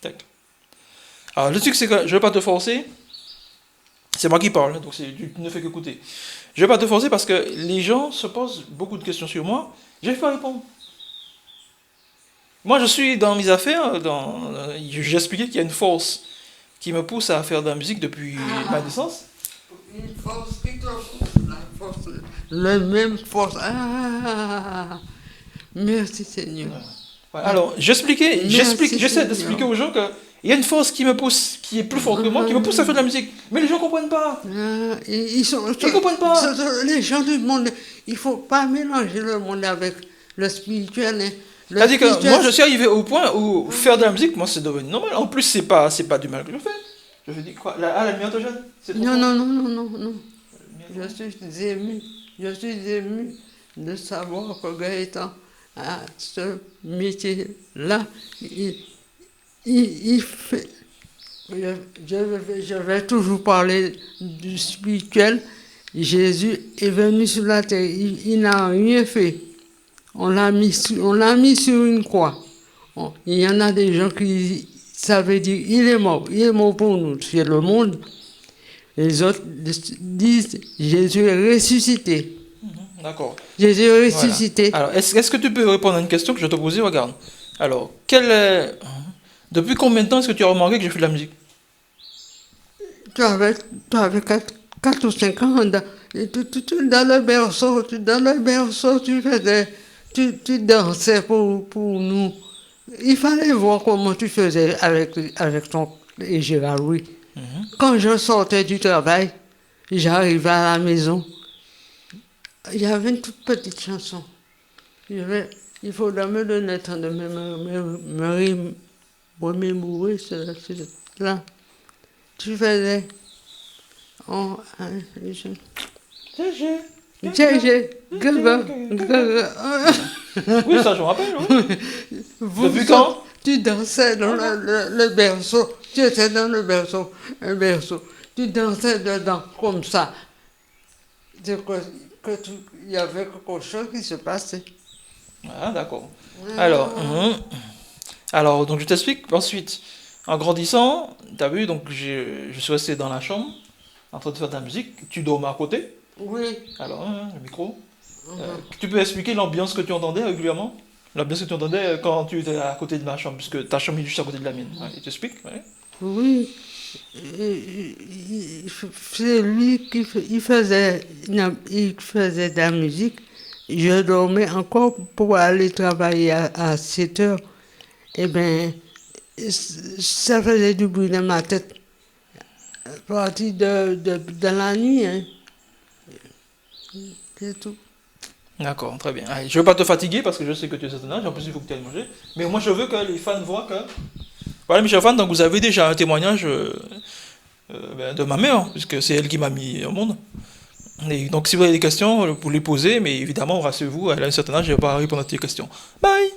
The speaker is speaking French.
Tac. Alors, le truc, c'est que je ne vais pas te forcer. C'est moi qui parle, donc tu ne fais qu'écouter. Je ne vais pas te forcer parce que les gens se posent beaucoup de questions sur moi. Je ne vais pas répondre. Moi, je suis dans mes affaires. J'ai expliqué qu'il y a une force qui me pousse à faire de la musique depuis ma naissance. Une force qui te pousse, la force, la même force. Ah, merci Seigneur. Ouais, alors, j'exçais Seigneur. d'expliquer aux gens que il y a une force qui me pousse, qui est plus forte que moi, qui me pousse à faire de la musique. Mais les gens ne comprennent pas. Ils Ils comprennent pas. les gens du monde, il ne faut pas mélanger le monde avec le spirituel. Hein. Le C'est-à-dire que spirituel, moi, je suis arrivé au point où faire de la musique, moi, c'est devenu normal. En plus, c'est pas du mal que je fais. Je fais dire quoi la lumière te gêne. C'est trop non, fort. non, non, non, non, non. Je suis ému de savoir que Gaëtan a ce métier-là. Il fait. Je vais toujours parler du spirituel. Jésus est venu sur la terre. Il n'a rien fait. On l'a mis sur une croix. Il y en a des gens qui savaient dire il est mort pour nous, c'est le monde. Les autres disent Jésus est ressuscité. D'accord. Jésus est Voilà. ressuscité. Alors, est-ce que tu peux répondre à une question que je te posais? Regarde. Alors, depuis combien de temps est-ce que tu as remarqué que j'ai fait de la musique? Tu avais 4 ou 5 ans dans dans le berceau, tu dansais pour nous. Il fallait voir comment tu faisais avec ton et Gérard Louis. Quand je sortais du travail, j'arrivais à la maison, il y avait une toute petite chanson. Il faudra me donner le temps de me remémorer cela. Tu faisais. Oui, ça, je me rappelle. Oui. Depuis quand? Tu dansais dans le berceau. Tu étais dans le berceau, un berceau. Tu dansais dedans, comme ça. Il y avait quelque chose qui se passait. Ah, d'accord. Alors, donc je t'explique. Ensuite, en grandissant, tu as vu, donc je suis resté dans la chambre, en train de faire de la musique. Tu dormais à côté. Oui. Alors, le micro. Tu peux expliquer l'ambiance que tu entendais régulièrement? L'ambiance que tu entendais quand tu étais à côté de ma chambre, puisque ta chambre est juste à côté de la mienne. Ouais, tu expliques? Ouais. Oui. C'est lui il faisait de la musique. Je dormais encore pour aller travailler à 7 heures. Eh bien, ça faisait du bruit dans ma tête. À partir de la nuit, hein. C'est tout. D'accord, très bien. Allez, je ne veux pas te fatiguer parce que je sais que tu es certain âge, en plus il faut que tu ailles manger. Mais moi je veux que les fans voient que... Voilà mes chers fans, donc vous avez déjà un témoignage de ma mère, puisque c'est elle qui m'a mis au monde. Et donc si vous avez des questions, vous les posez, mais évidemment, rassurez-vous, elle a un certain âge, je ne vais pas répondre à toutes les questions. Bye!